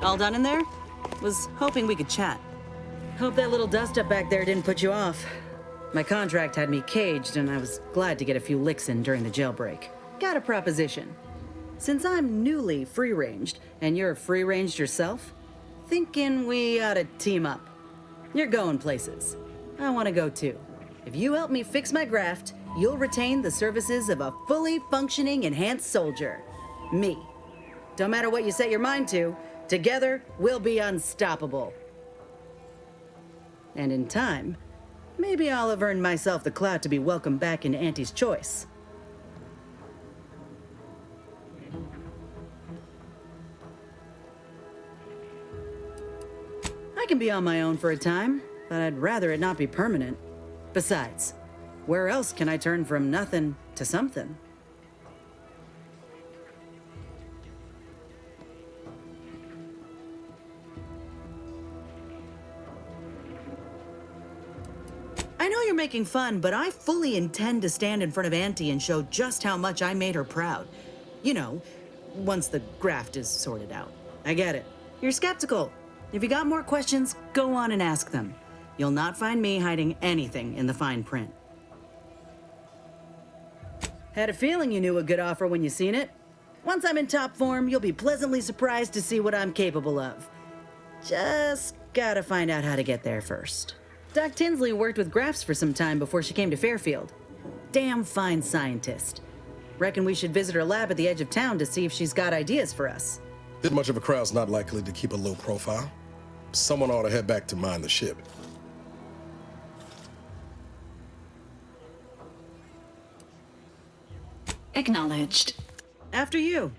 All done in there? Was hoping we could chat. Hope that little dust up back there didn't put you off. My contract had me caged, and I was glad to get a few licks in during the jailbreak. Got a proposition. Since I'm newly free-ranged, and you're free-ranged yourself, thinking we ought to team up. You're going places. I want to go too. If you help me fix my graft, you'll retain the services of a fully functioning enhanced soldier. Me. Don't matter what you set your mind to, together we'll be unstoppable. And in time, maybe I'll have earned myself the clout to be welcomed back into Auntie's Choice. I can be on my own for a time, but I'd rather it not be permanent. Besides, where else can I turn from nothing to something? I know you're making fun, but I fully intend to stand in front of Auntie and show just how much I made her proud. You know, once the graft is sorted out. I get it. You're skeptical. If you got more questions, go on and ask them. You'll not find me hiding anything in the fine print. Had a feeling you knew a good offer when you seen it. Once I'm in top form, you'll be pleasantly surprised to see what I'm capable of. Just gotta find out how to get there first. Doc Tinsley worked with grafts for some time before she came to Fairfield. Damn fine scientist. Reckon we should visit her lab at the edge of town to see if she's got ideas for us. This much of a crowd's not likely to keep a low profile. Someone ought to head back to mind the ship. Acknowledged. After you.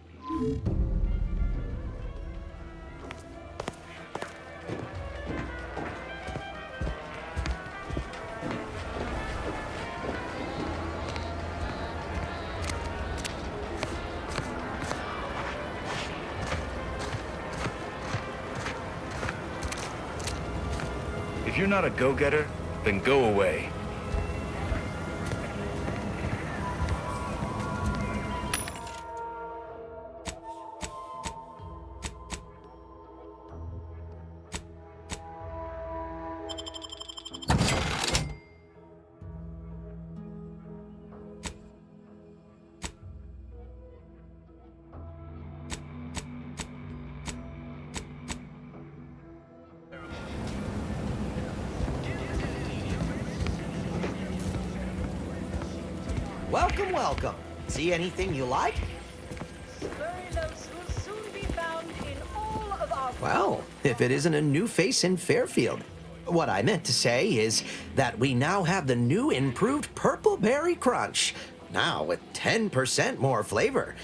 If you're not a go-getter, then go away. Welcome, welcome. See anything you like? Surilos will soon be found in all of our... Well, if it isn't a new face in Fairfield. What I meant to say is that we now have the new improved Purple Berry Crunch. Now with 10% more flavor.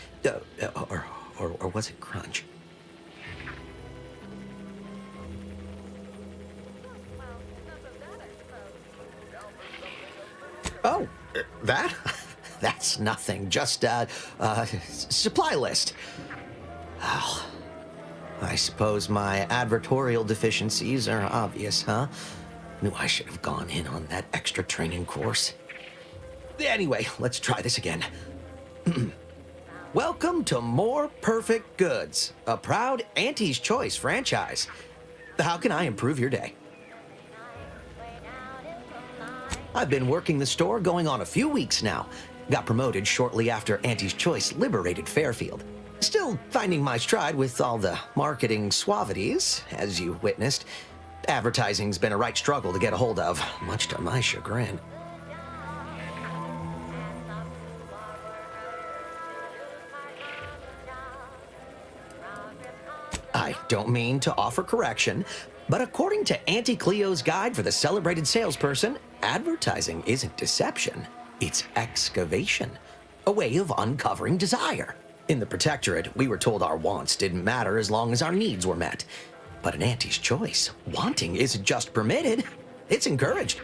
Or was it crunch? Oh, that? That's nothing. Just, supply list. Well, I suppose my advertorial deficiencies are obvious, huh? Knew I should have gone in on that extra training course. Anyway, let's try this again. Welcome to More Perfect Goods, a proud Auntie's Choice franchise. How can I improve your day? I've been working the store going on a few weeks now. Got promoted shortly after Auntie's Choice liberated Fairfield. Still finding my stride with all the marketing suavities, as you witnessed. Advertising's been a right struggle to get a hold of, much to my chagrin. I don't mean to offer correction, but according to Auntie Cleo's guide for the celebrated salesperson, advertising isn't deception, it's excavation, a way of uncovering desire. In the Protectorate, we were told our wants didn't matter as long as our needs were met. But in Auntie's Choice, wanting isn't just permitted, it's encouraged.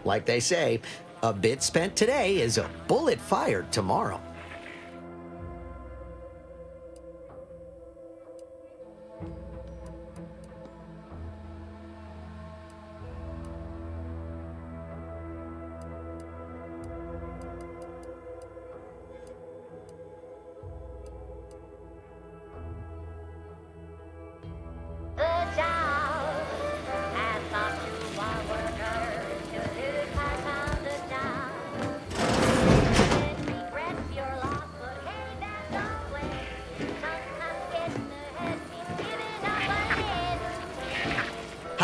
Like they say, a bit spent today is a bullet fired tomorrow.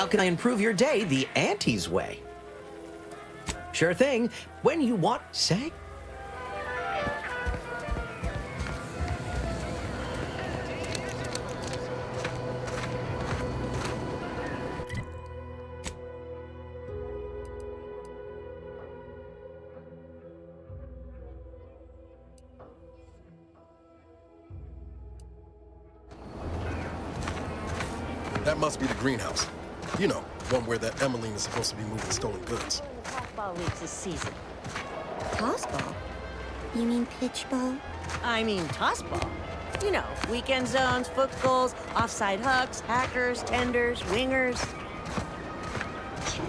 can I improve your day the Auntie's way? Sure thing. When you want, say. That must be the greenhouse. You know, one where that Emmeline is supposed to be moving stolen goods. Softball leagues this season. Tossball? You mean pitch ball? I mean tossball. You know, weekend zones, foot goals, offside hooks, hackers, tenders, wingers.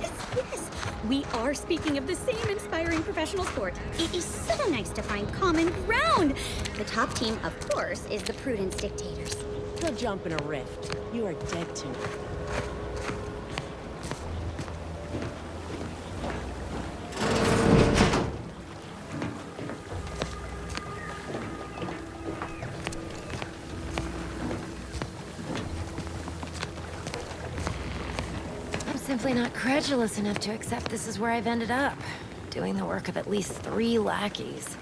Yes, yes. We are speaking of the same inspiring professional sport. It is so nice to find common ground. The top team, of course, is the Prudence Dictators. You'll jump in a rift. You are dead to me. I'm simply not credulous enough to accept this is where I've ended up. Doing the work of at least 3 lackeys.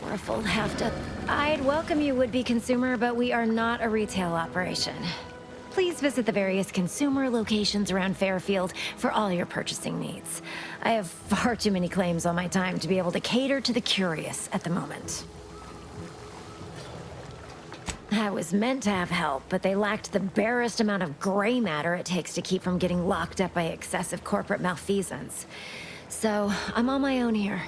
Or a full half dozen. I'd welcome you, would-be consumer, but we are not a retail operation. Please visit the various consumer locations around Fairfield for all your purchasing needs. I have far too many claims on my time to be able to cater to the curious at the moment. I was meant to have help, but they lacked the barest amount of gray matter it takes to keep from getting locked up by excessive corporate malfeasance. So, I'm on my own here.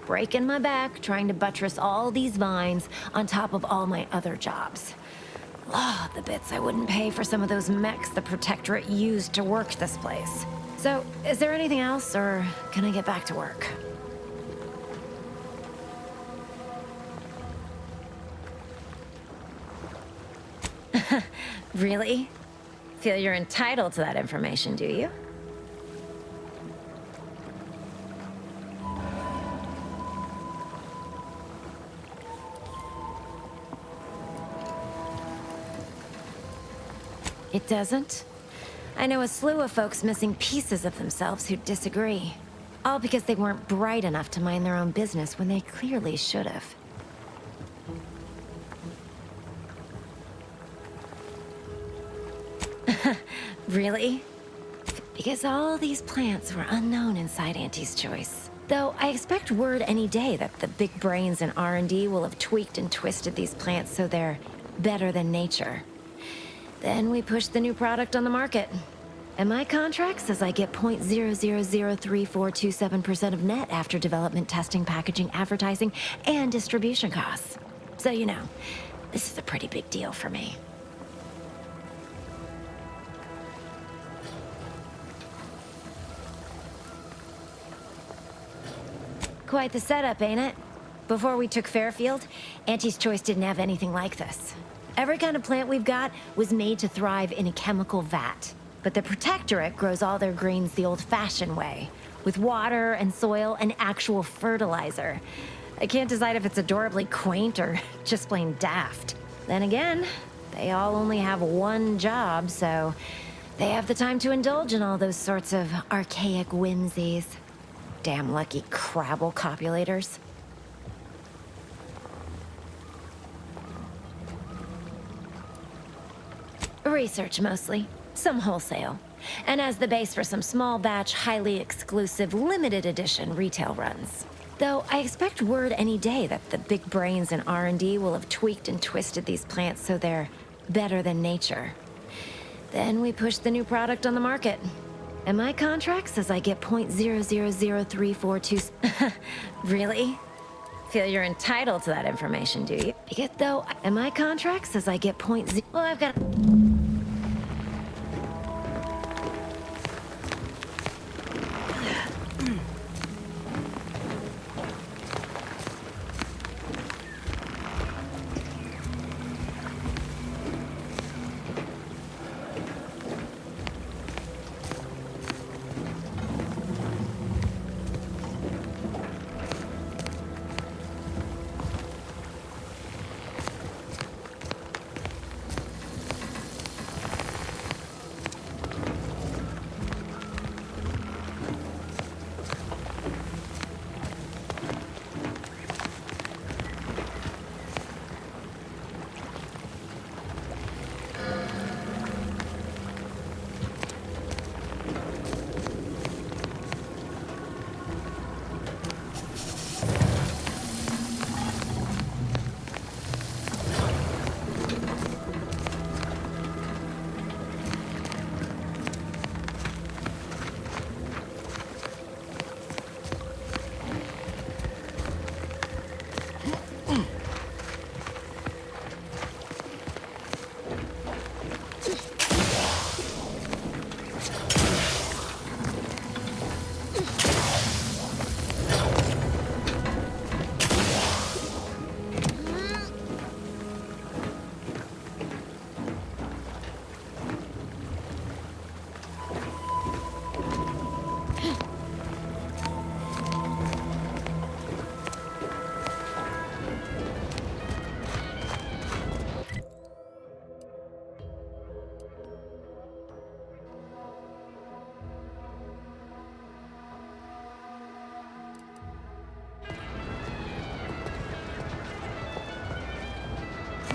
Breaking my back, trying to buttress all these vines on top of all my other jobs. Oh, the bits I wouldn't pay for some of those mechs the Protectorate used to work this place. So, is there anything else, or can I get back to work? Really? Feel you're entitled to that information, do you? It doesn't? I know a slew of folks missing pieces of themselves who disagree. All because they weren't bright enough to mind their own business when they clearly should have. Really? Because all these plants were unknown inside Auntie's Choice. Though I expect word any day that the big brains in R&D will have tweaked and twisted these plants so they're better than nature. Then we push the new product on the market. And my contract says I get 0.003427% of net after development, testing, packaging, advertising, and distribution costs. So you know, this is a pretty big deal for me. Quite the setup, ain't it? Before we took Fairfield, Auntie's Choice didn't have anything like this. Every kind of plant we've got was made to thrive in a chemical vat. But the Protectorate grows all their greens the old-fashioned way, with water and soil and actual fertilizer. I can't decide if it's adorably quaint or just plain daft. Then again, they all only have one job, so they have the time to indulge in all those sorts of archaic whimsies. Damn lucky Crabble copulators. Research mostly, some wholesale, and as the base for some small batch, highly exclusive, limited edition retail runs. Though I expect word any day that the big brains in R&D will have tweaked and twisted these plants so they're better than nature. Then we push the new product on the market. And my contract says I get 0.000342. Really? Feel you're entitled to that information, do you? Because though, and my contract says I get well, I've got.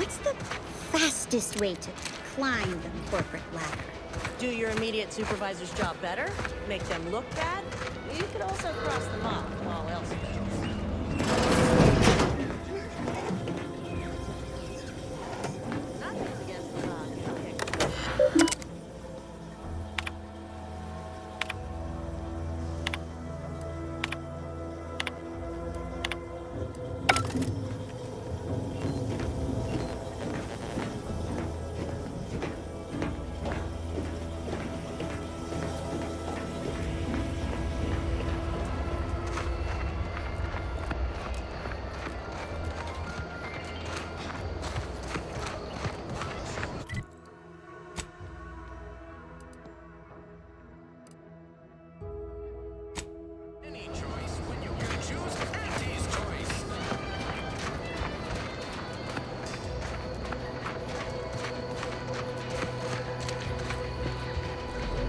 What's the fastest way to climb the corporate ladder? Do your immediate supervisor's job better? Make them look bad? You could also cross them off while all else fails. Nothing against the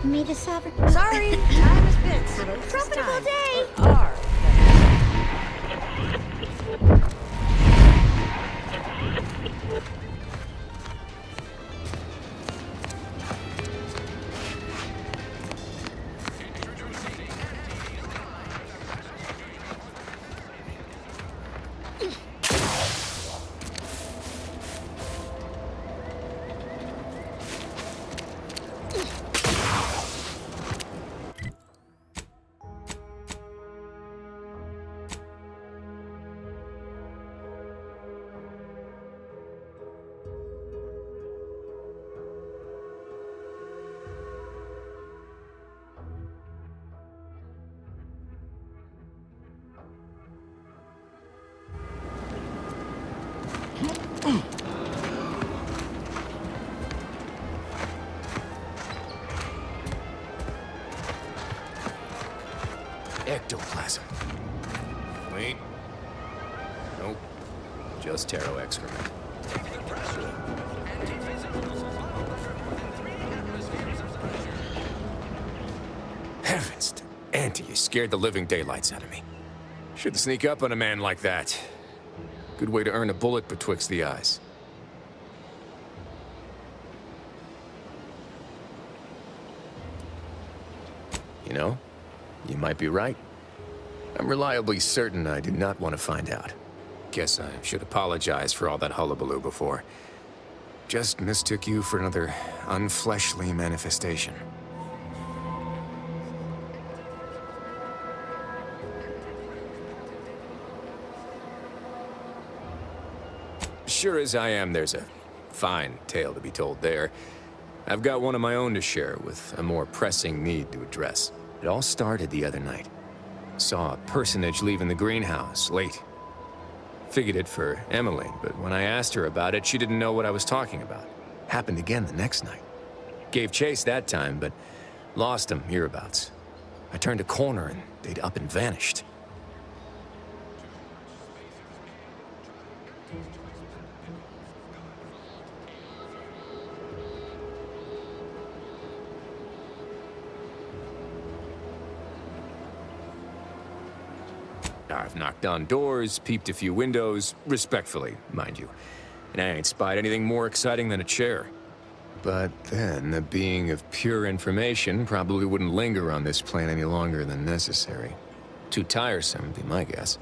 May the sovereign... Sorry, time is bits. Have a This is profitable time. day. Or are. Ectoplasm. Wait. Nope. Just Taro excrement. Heavens, Auntie, you scared the living daylights out of me. Shouldn't sneak up on a man like that. Good way to earn a bullet betwixt the eyes. You know, you might be right. I'm reliably certain I did not want to find out. Guess I should apologize for all that hullabaloo before. Just mistook you for another unfleshly manifestation. Sure as I am, there's a fine tale to be told there. I've got one of my own to share with a more pressing need to address. It all started the other night. Saw a personage leaving the greenhouse late. Figured it for Emily, but when I asked her about it, she didn't know what I was talking about. Happened again the next night. Gave chase that time, but lost them hereabouts. I turned a corner and they'd up and vanished. I've knocked on doors, peeped a few windows, respectfully, mind you. And I ain't spied anything more exciting than a chair. But then, a being of pure information probably wouldn't linger on this plane any longer than necessary. Too tiresome, would be my guess.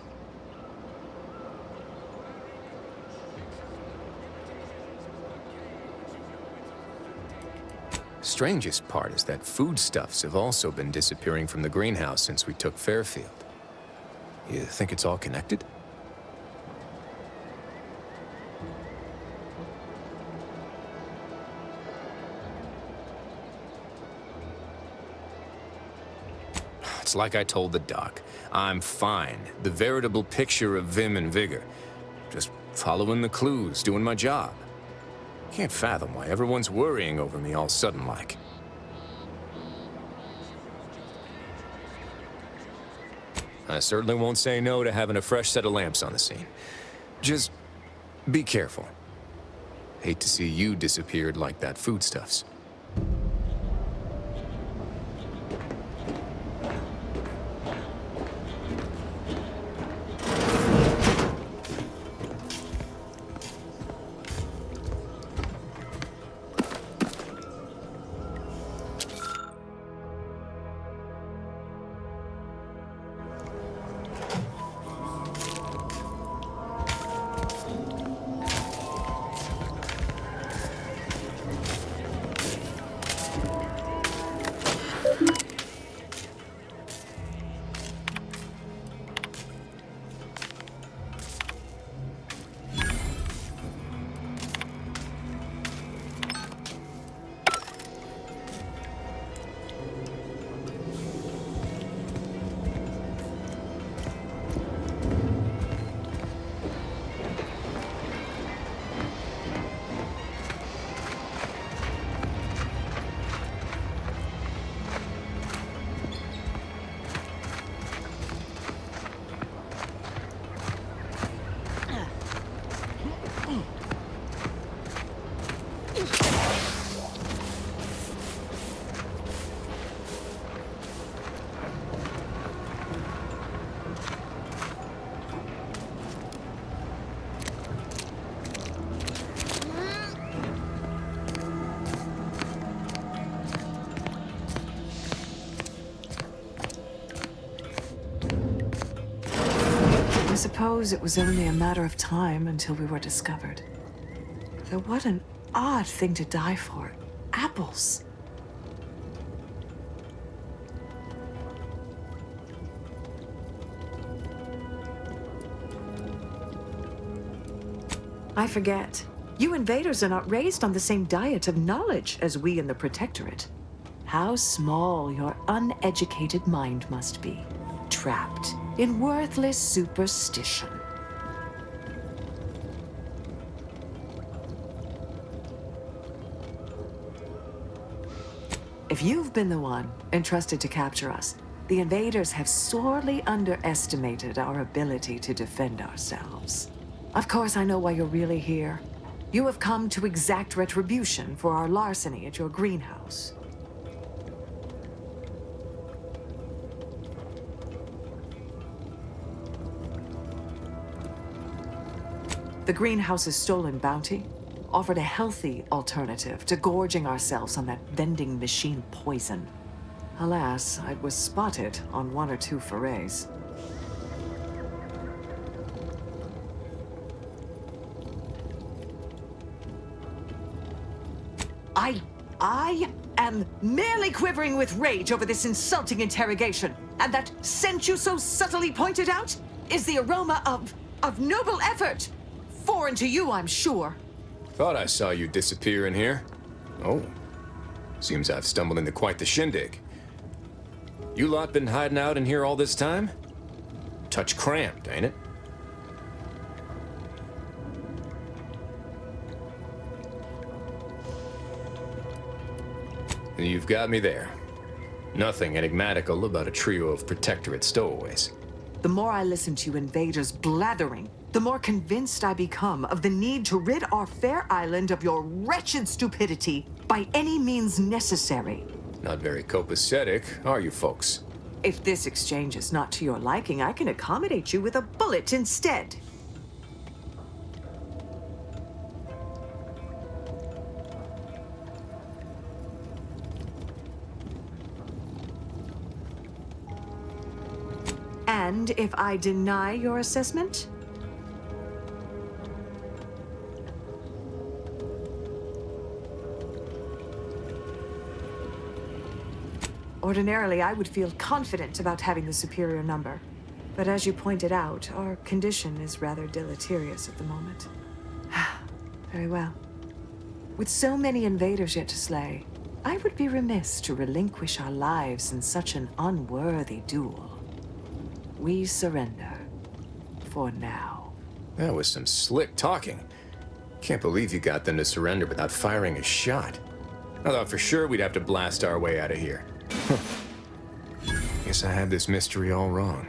Strangest part is that foodstuffs have also been disappearing from the greenhouse since we took Fairfield. You think it's all connected? It's like I told the doc. I'm fine. The veritable picture of vim and vigor. Just following the clues, doing my job. Can't fathom why everyone's worrying over me all sudden-like. I certainly won't say no to having a fresh set of lamps on the scene. Just be careful. Hate to see you disappeared like that foodstuffs. suppose it was only a matter of time until we were discovered. Though what an odd thing to die for. Apples. I forget. You invaders are not raised on the same diet of knowledge as we in the Protectorate. How small your uneducated mind must be, trapped in worthless superstition. If you've been the one entrusted to capture us, the invaders have sorely underestimated our ability to defend ourselves. Of course, I know why you're really here. You have come to exact retribution for our larceny at your greenhouse. The greenhouse's stolen bounty offered a healthy alternative to gorging ourselves on that vending machine poison. Alas, I was spotted on 1 or 2 forays. I am merely quivering with rage over this insulting interrogation, and that scent you so subtly pointed out is the aroma of noble effort. Foreign to you, I'm sure. Thought I saw you disappear in here. Oh, seems I've stumbled into quite the shindig. You lot been hiding out in here all this time? Touch cramped, ain't it? You've got me there. Nothing enigmatical about a trio of Protectorate stowaways. The more I listen to you invaders blathering, the more convinced I become of the need to rid our fair island of your wretched stupidity by any means necessary. Not very copacetic, are you folks? If this exchange is not to your liking, I can accommodate you with a bullet instead. And if I deny your assessment? Ordinarily, I would feel confident about having the superior number. But as you pointed out, our condition is rather deleterious at the moment. Very well. With so many invaders yet to slay, I would be remiss to relinquish our lives in such an unworthy duel. We surrender. For now. That was some slick talking. Can't believe you got them to surrender without firing a shot. I thought for sure we'd have to blast our way out of here. Guess I had this mystery all wrong.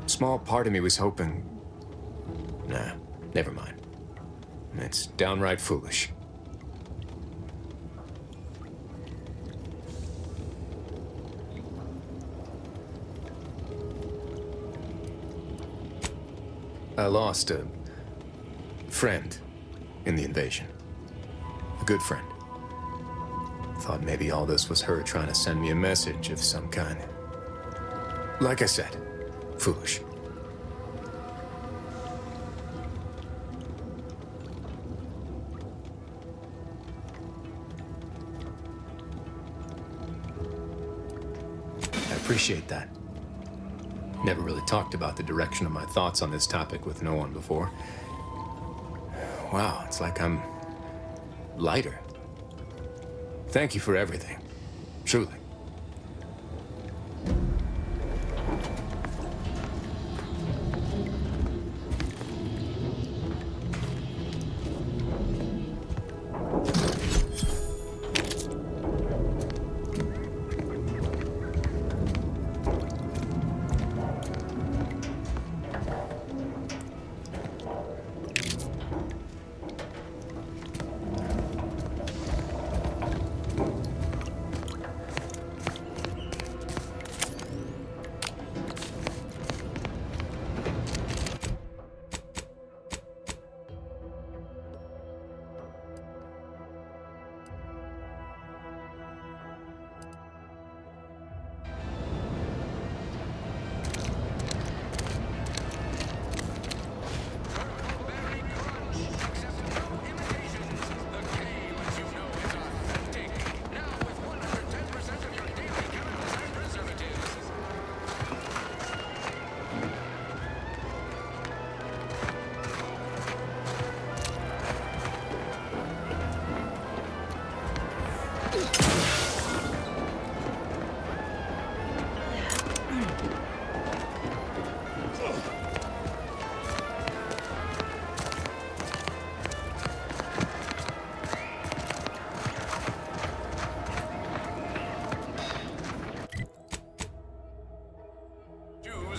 Small part of me was hoping... Nah, never mind. It's downright foolish. I lost a friend in the invasion. A good friend. Thought maybe all this was her trying to send me a message of some kind. Like I said, foolish. I appreciate that. Never really talked about the direction of my thoughts on this topic with no one before. Wow, it's like I'm lighter. Thank you for everything. Truly.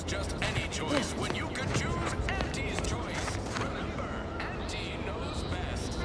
choose just any choice when you could choose Auntie's choice. Remember, Auntie knows best.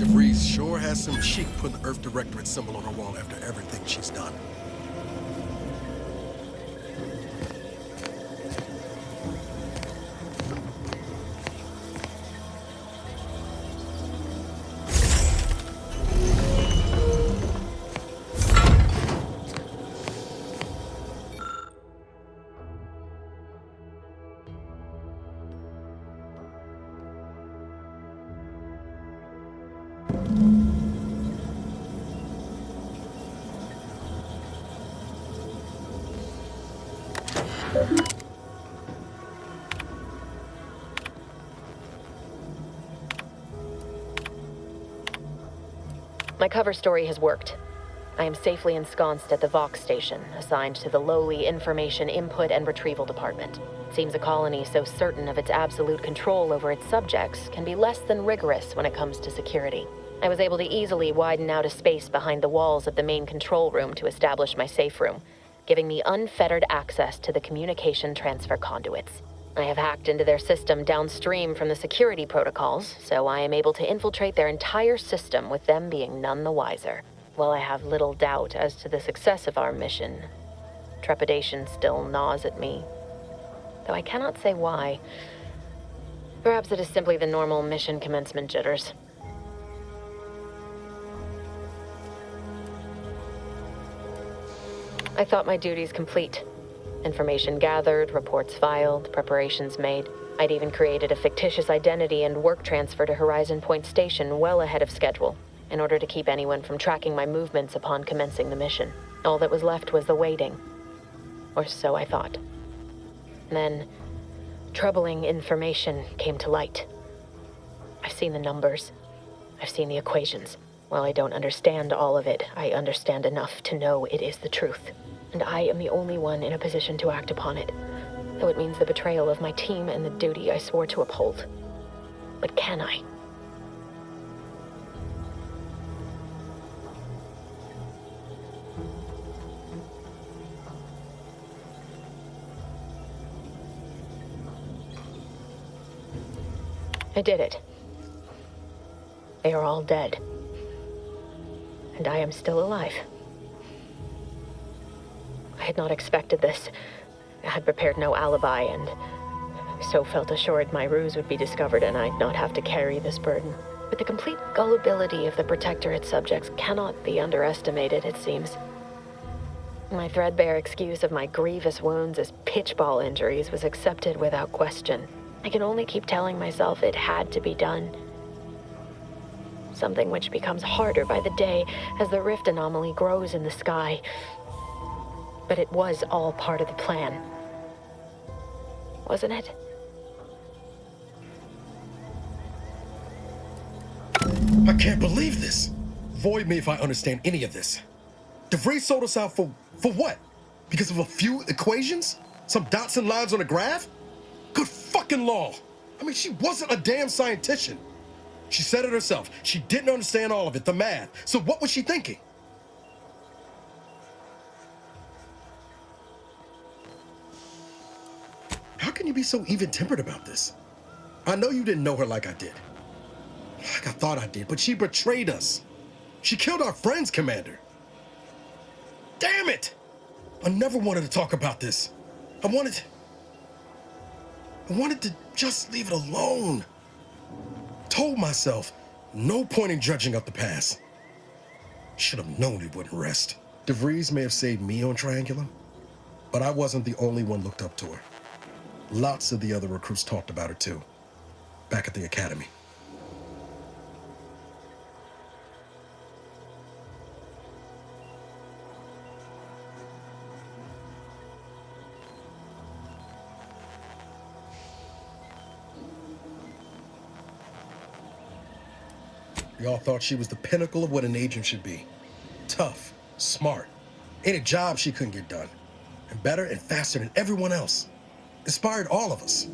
DeVries sure has some cheek putting the Earth Directorate symbol on her wall after everything she's done. My cover story has worked. I am safely ensconced at the Vox station, assigned to the lowly Information Input and Retrieval Department. It seems a colony so certain of its absolute control over its subjects can be less than rigorous when it comes to security. I was able to easily widen out a space behind the walls of the main control room to establish my safe room, giving me unfettered access to the communication transfer conduits. I have hacked into their system downstream from the security protocols, so I am able to infiltrate their entire system with them being none the wiser. While I have little doubt as to the success of our mission, trepidation still gnaws at me, though I cannot say why. Perhaps it is simply the normal mission commencement jitters. I thought my duties complete. Information gathered, reports filed, preparations made. I'd even created a fictitious identity and work transfer to Horizon Point Station well ahead of schedule, in order to keep anyone from tracking my movements upon commencing the mission. All that was left was the waiting. Or so I thought. Then, troubling information came to light. I've seen the numbers. I've seen the equations. While I don't understand all of it, I understand enough to know it is the truth. And I am the only one in a position to act upon it, though it means the betrayal of my team and the duty I swore to uphold. But can I? I did it. They are all dead. and I am still alive. I had not expected this. I had prepared no alibi, and so felt assured my ruse would be discovered and I'd not have to carry this burden. But the complete gullibility of the Protectorate subjects cannot be underestimated, it seems. My threadbare excuse of my grievous wounds as pitchball injuries was accepted without question. I can only keep telling myself it had to be done. Something which becomes harder by the day as the rift anomaly grows in the sky. But it was all part of the plan. Wasn't it? I can't believe this. Void me if I understand any of this. DeVries sold us out for what? Because of a few equations? Some dots and lines on a graph? Good fucking law. I mean, she wasn't a damn scientist. She said it herself. She didn't understand all of it, the math. So what was she thinking? How can you be so even-tempered about this? I know you didn't know her like I did. Like I thought I did, but she betrayed us. She killed our friends, Commander. Damn it! I never wanted to talk about this. I wanted to just leave it alone. Told myself, no point in dredging up the past. Should have known it wouldn't rest. DeVries may have saved me on Triangulum, but I wasn't the only one looked up to her. Lots of the other recruits talked about her too, back at the academy. Y'all thought she was the pinnacle of what an agent should be. Tough, smart, ain't a job she couldn't get done. And better and faster than everyone else. Inspired all of us.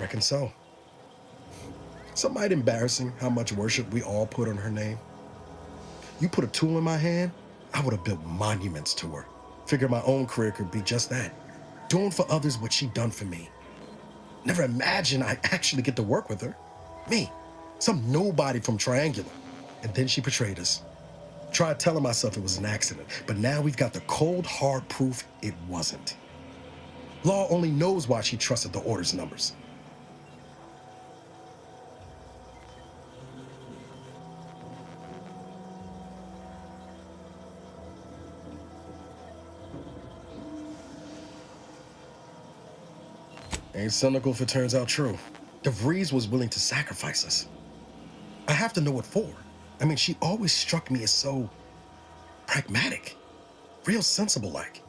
Reckon so. It's might embarrassing how much worship we all put on her name. You put a tool in my hand, I would have built monuments to her. Figured my own career could be just that. Doing for others what she done for me. Never imagined I'd actually get to work with her. Me, some nobody from Triangulum. And then she betrayed us. Tried telling myself it was an accident, but now we've got the cold, hard proof it wasn't. Law only knows why she trusted the Order's numbers. Ain't cynical if it turns out true. DeVries was willing to sacrifice us. I have to know what for. I mean, she always struck me as so pragmatic, real sensible-like.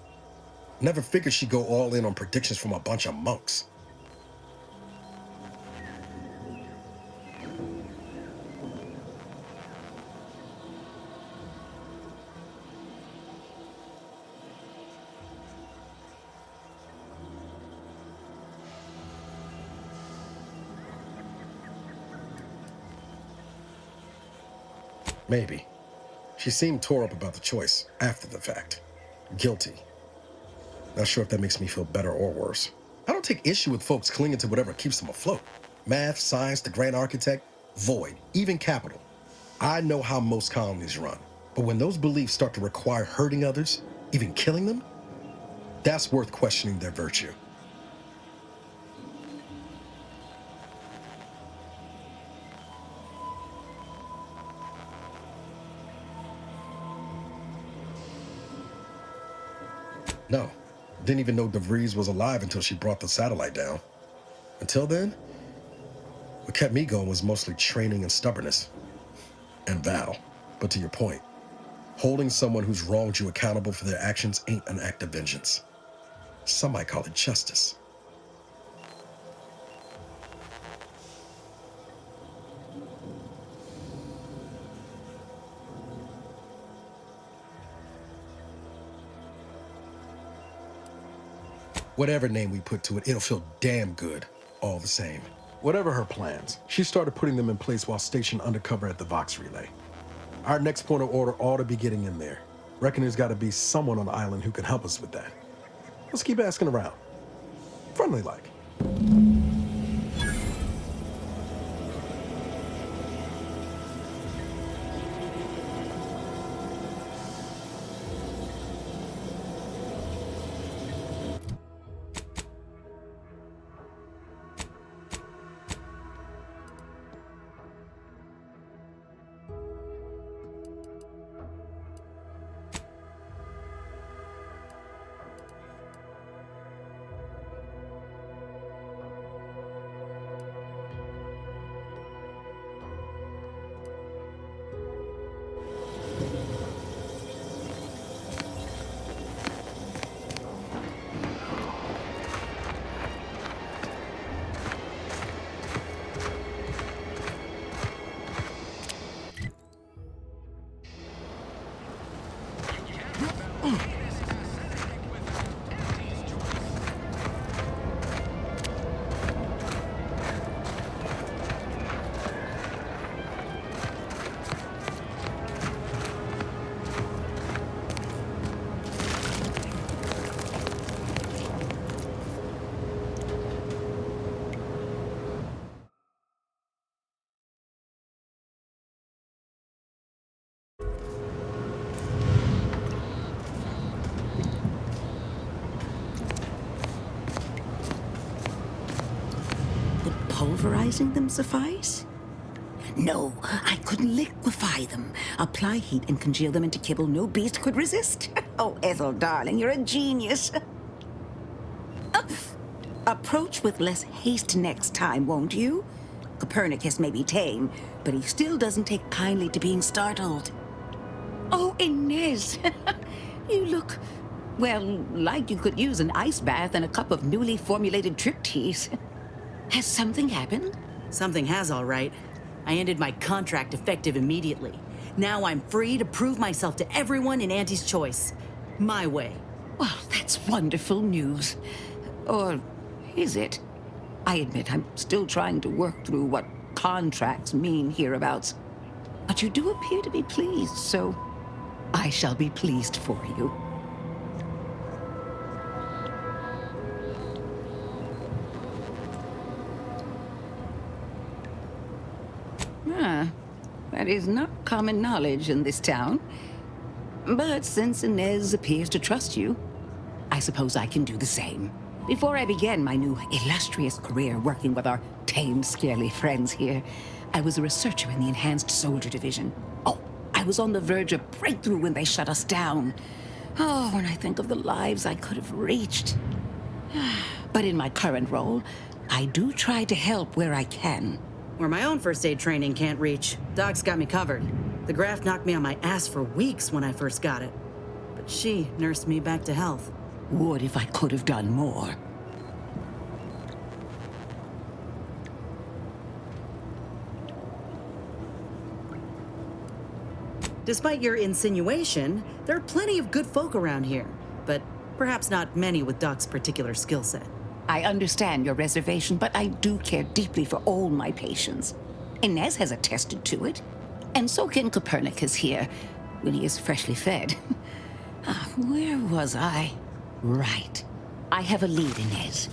Never figured she'd go all in on predictions from a bunch of monks. Maybe. She seemed tore up about the choice after the fact. Guilty. Not sure if that makes me feel better or worse. I don't take issue with folks clinging to whatever keeps them afloat. Math, science, the grand architect, Void, even capital. I know how most colonies run. But when those beliefs start to require hurting others, even killing them, that's worth questioning their virtue. No, didn't even know DeVries was alive until she brought the satellite down. Until then, what kept me going was mostly training and stubbornness. And Val. But to your point, holding someone who's wronged you accountable for their actions ain't an act of vengeance. Some might call it justice. Whatever name we put to it, it'll feel damn good, all the same. Whatever her plans, she started putting them in place while stationed undercover at the Vox Relay. Our next point of order ought to be getting in there. Reckon there's gotta be someone on the island who can help us with that. Let's keep asking around. Friendly like. Pulverizing them suffice? No, I couldn't liquefy them. Apply heat and congeal them into kibble no beast could resist. Oh, Ethel, darling, you're a genius. Approach with less haste next time, won't you? Copernicus may be tame, but he still doesn't take kindly to being startled. Oh, Inez, you look, well, like you could use an ice bath and a cup of newly formulated Triptease. Has something happened? Something has, all right. I ended my contract effective immediately. Now I'm free to prove myself to everyone in Auntie's Choice. My way. Well, that's wonderful news. Or is it? I admit I'm still trying to work through what contracts mean hereabouts. But you do appear to be pleased, so I shall be pleased for you. That is not common knowledge in this town. But since Inez appears to trust you, I suppose I can do the same. Before I began my new illustrious career working with our tame, scaly friends here, I was a researcher in the Enhanced Soldier Division. Oh, I was on the verge of breakthrough when they shut us down. Oh, when I think of the lives I could have reached. But in my current role, I do try to help where I can. Where my own first aid training can't reach, Doc's got me covered. The graft knocked me on my ass for weeks when I first got it. But she nursed me back to health. Would if I could have done more. Despite your insinuation, there are plenty of good folk around here, but perhaps not many with Doc's particular skill set. I understand your reservation, but I do care deeply for all my patients. Inez has attested to it, and so can Copernicus here, when he is freshly fed. Where was I? Right. I have a lead, Inez.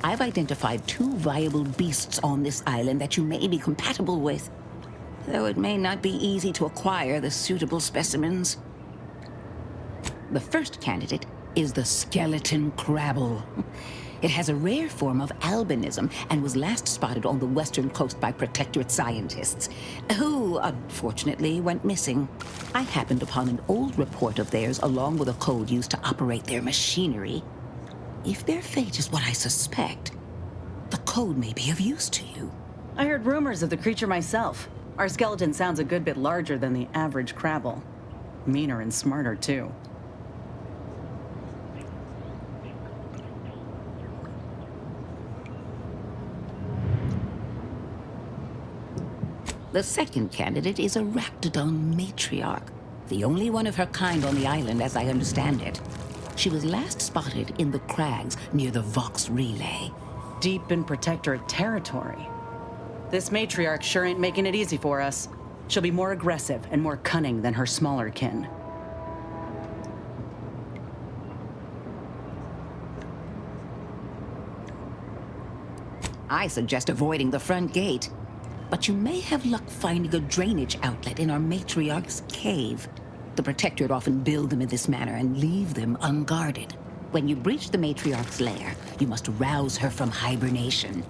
I've identified 2 viable beasts on this island that you may be compatible with, though it may not be easy to acquire the suitable specimens. The first candidate is the skeleton crabble. It has a rare form of albinism and was last spotted on the western coast by Protectorate scientists, who unfortunately went missing. I happened upon an old report of theirs along with a code used to operate their machinery. If their fate is what I suspect, the code may be of use to you. I heard rumors of the creature myself. Our skeleton sounds a good bit larger than the average crabble. Meaner and smarter, too. The second candidate is a Raptidon matriarch, the only one of her kind on the island as I understand it. She was last spotted in the crags near the Vox Relay. Deep in Protectorate territory. This matriarch sure ain't making it easy for us. She'll be more aggressive and more cunning than her smaller kin. I suggest avoiding the front gate. But you may have luck finding a drainage outlet in our matriarch's cave. The Protectorate often build them in this manner and leave them unguarded. When you breach the matriarch's lair, you must rouse her from hibernation.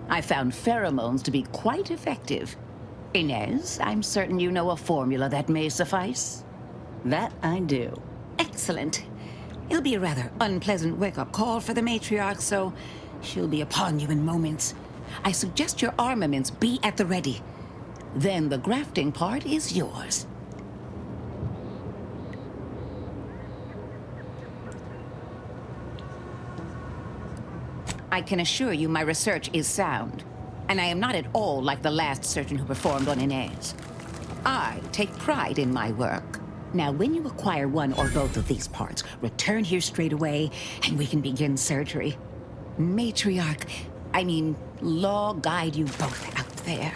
I found pheromones to be quite effective. Inez, I'm certain you know a formula that may suffice. That I do. Excellent. It'll be a rather unpleasant wake-up call for the matriarch, so she'll be upon you in moments. I suggest your armaments be at the ready. Then the grafting part is yours. I can assure you my research is sound, and I am not at all like the last surgeon who performed on Inez. I take pride in my work. Now, when you acquire one or both of these parts, return here straight away, and we can begin surgery. Law guide you both out there.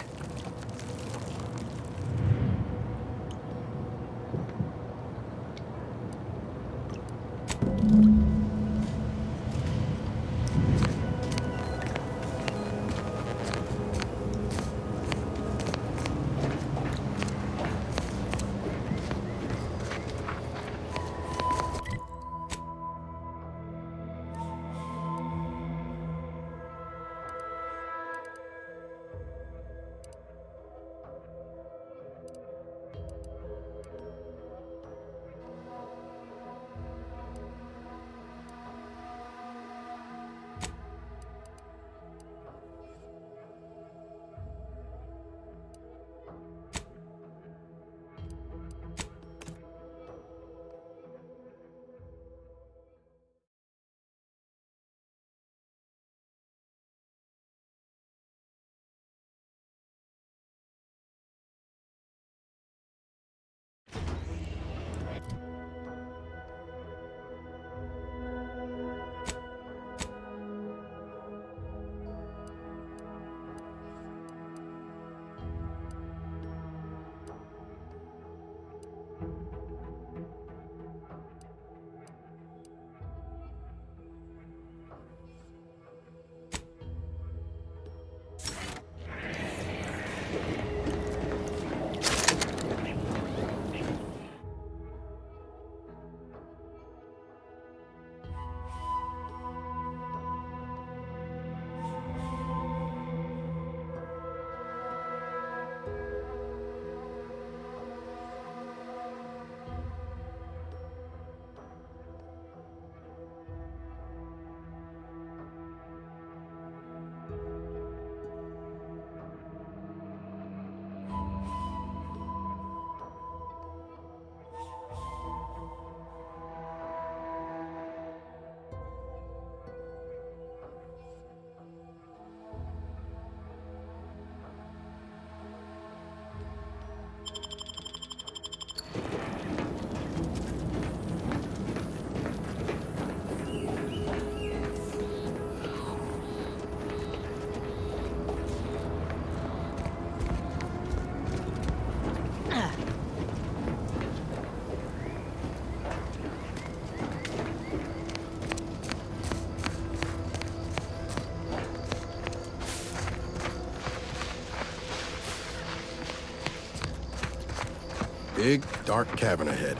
Big, dark cavern ahead.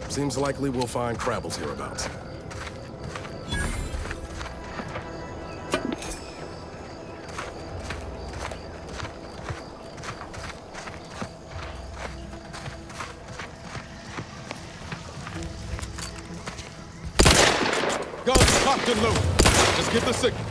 Seems likely we'll find Crabbles hereabouts. Guns locked and loaded. Just get the signal.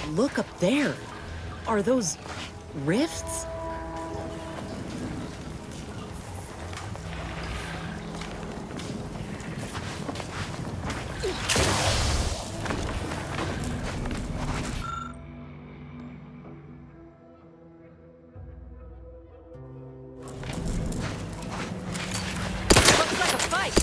Look up there. Are those rifts? Looks like a fight.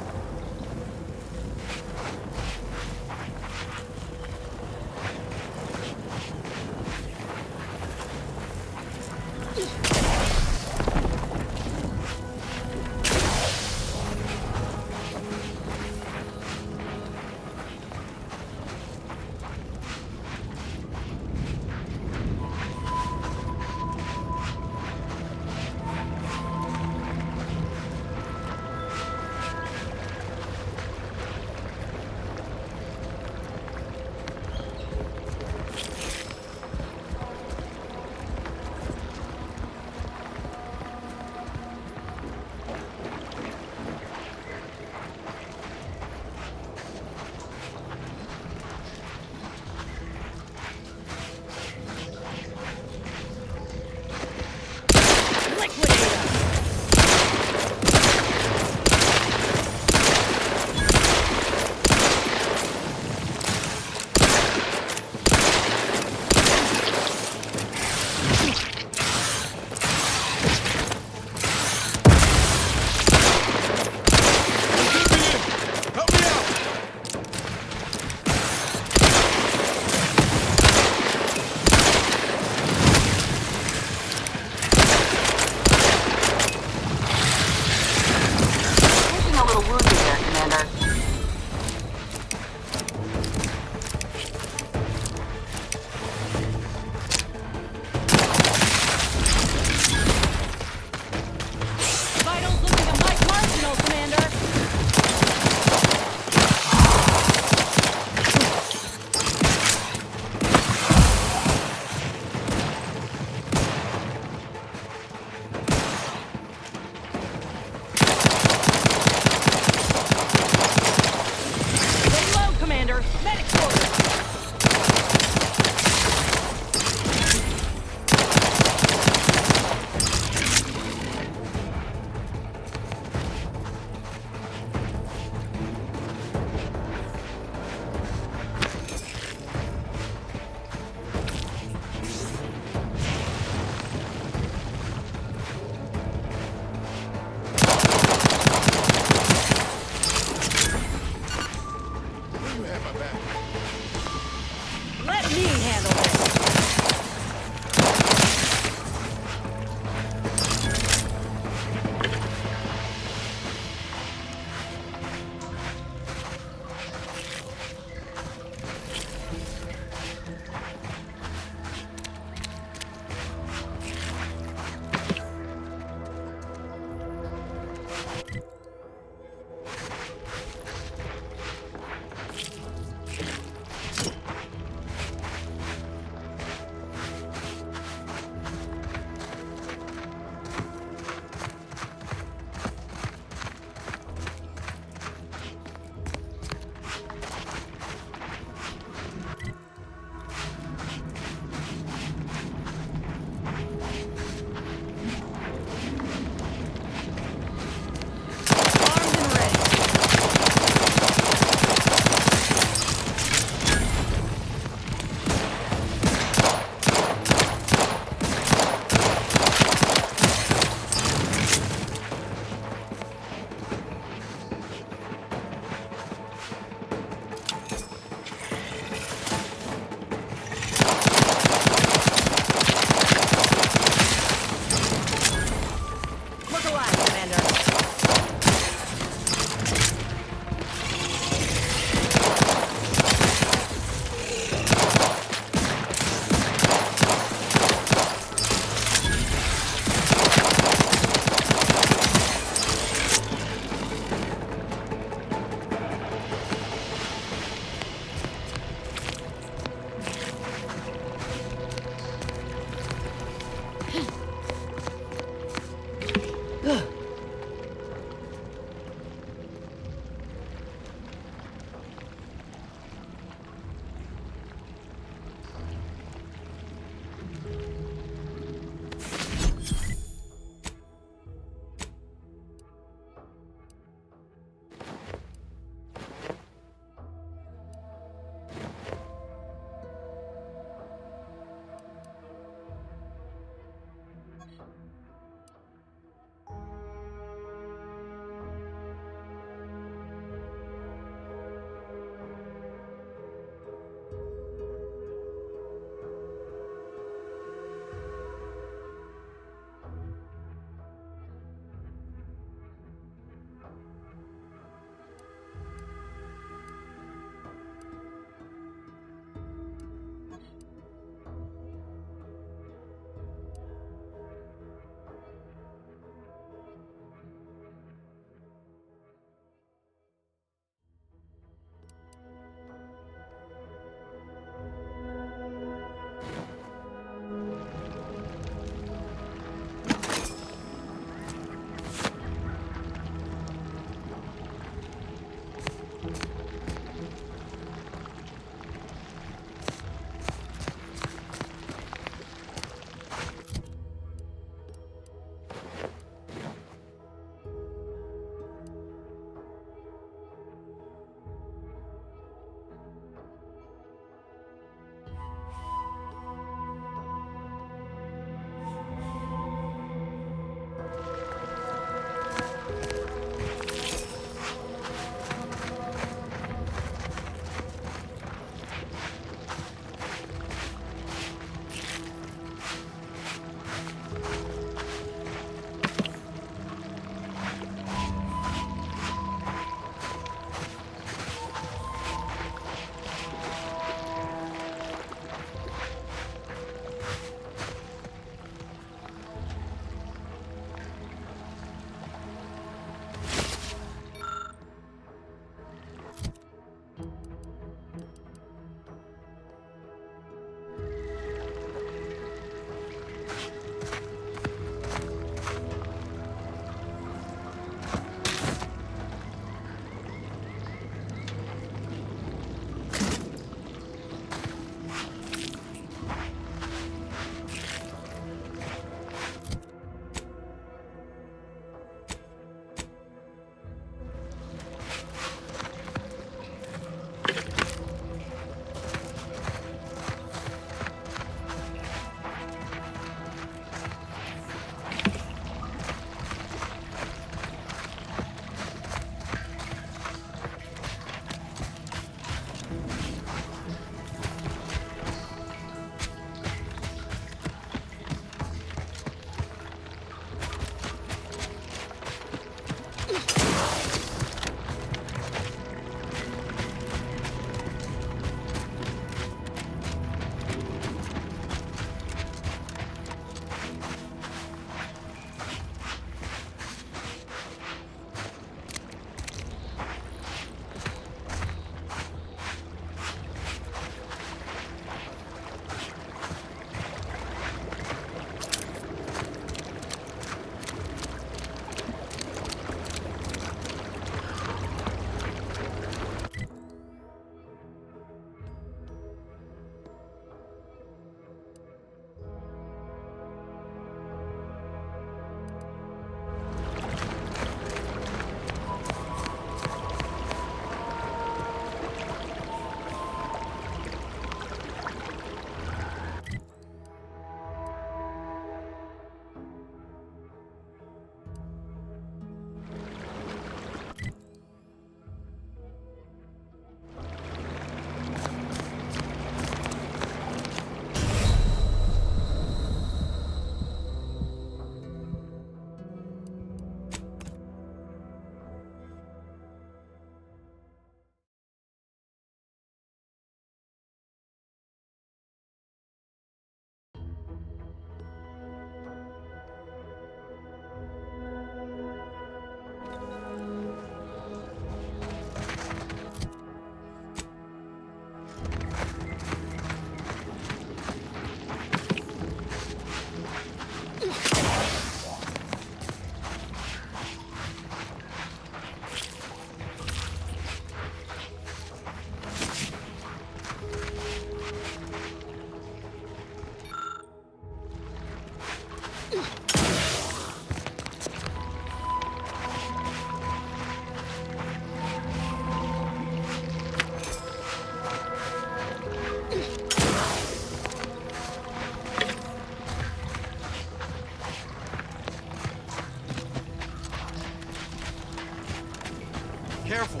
Careful.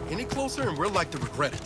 Any closer and we're like to regret it.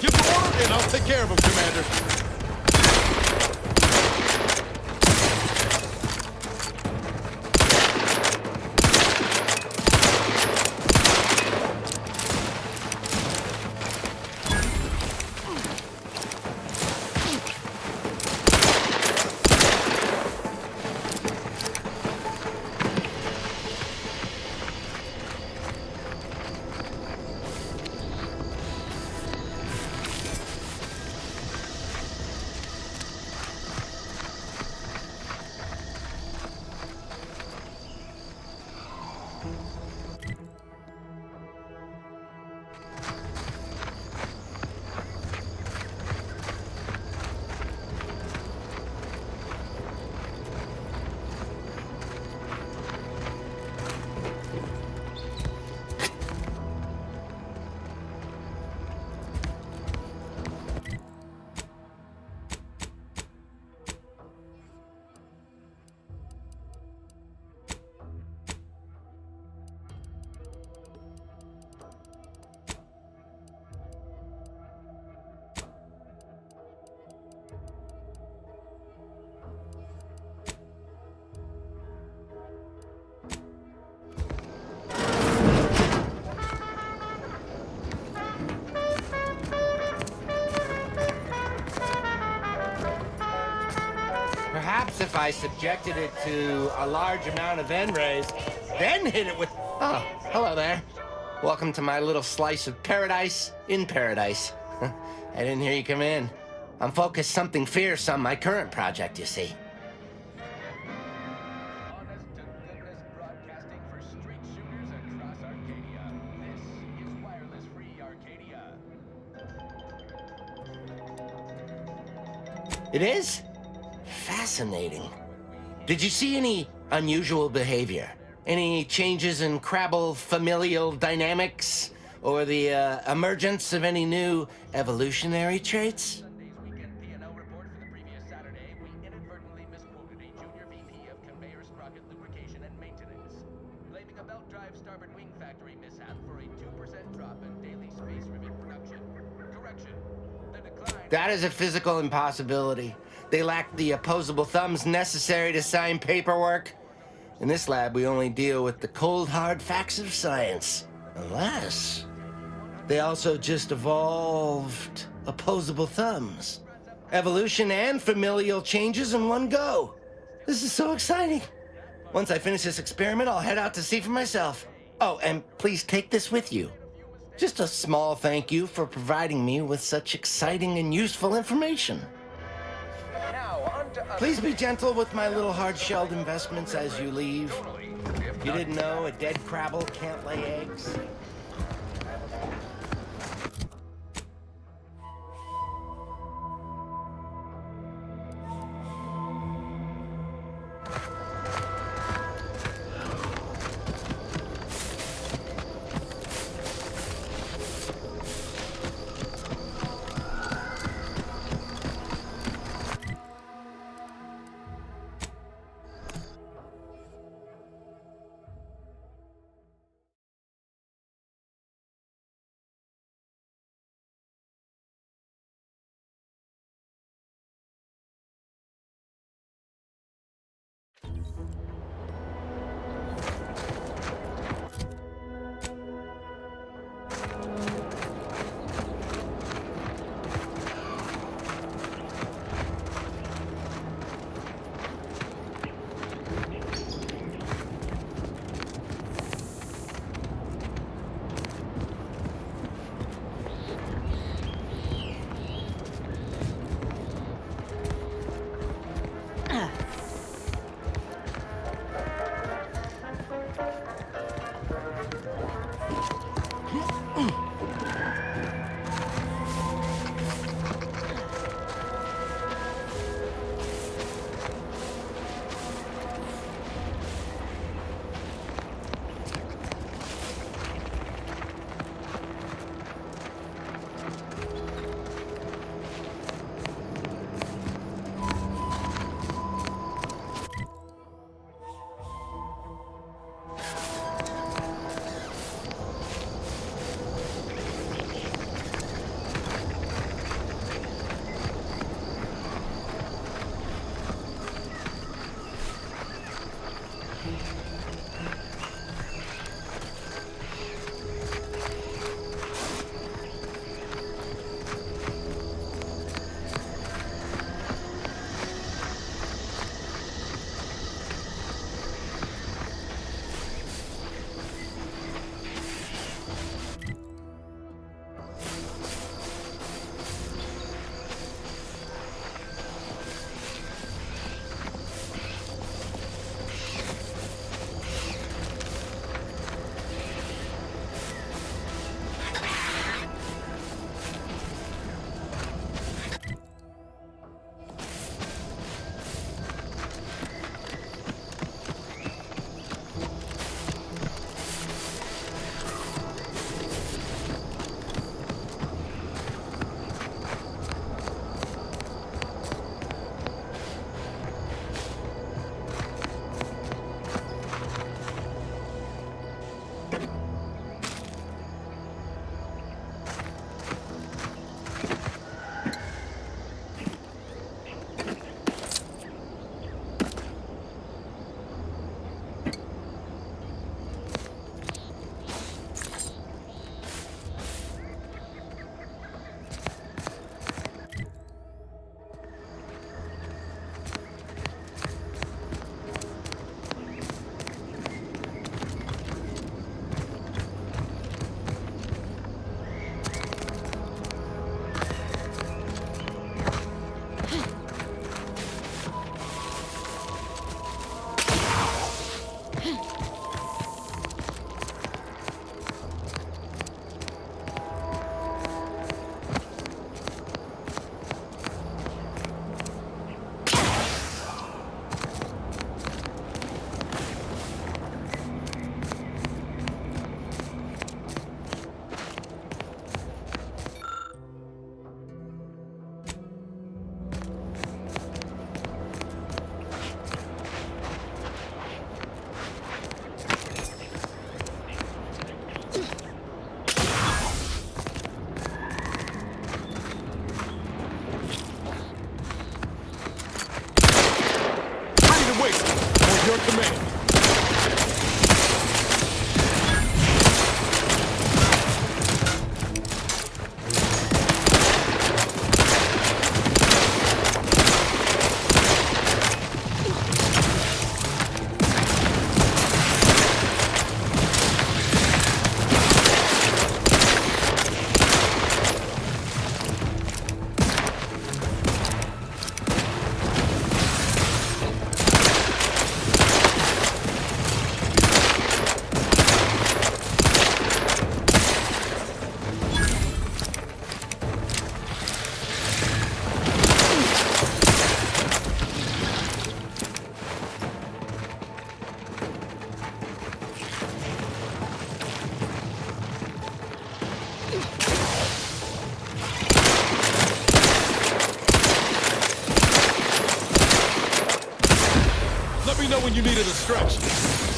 Give the order and I'll take care of him, Commander. Perhaps if I subjected it to a large amount of N-rays, then hit it with... Oh, hello there. Welcome to my little slice of paradise in paradise. I didn't hear you come in. I'm focused something fierce on my current project, you see. It is? Fascinating. Did you see any unusual behavior? Any changes in Crabble familial dynamics? Or the emergence of any new evolutionary traits? That is a physical impossibility. They lack the opposable thumbs necessary to sign paperwork. In this lab, we only deal with the cold, hard facts of science. Unless they also just evolved opposable thumbs. Evolution and familial changes in one go. This is so exciting. Once I finish this experiment, I'll head out to see for myself. Oh, and please take this with you. Just a small thank you for providing me with such exciting and useful information. Please be gentle with my little hard-shelled investments as you leave. You didn't know a dead Crabble can't lay eggs? stretch.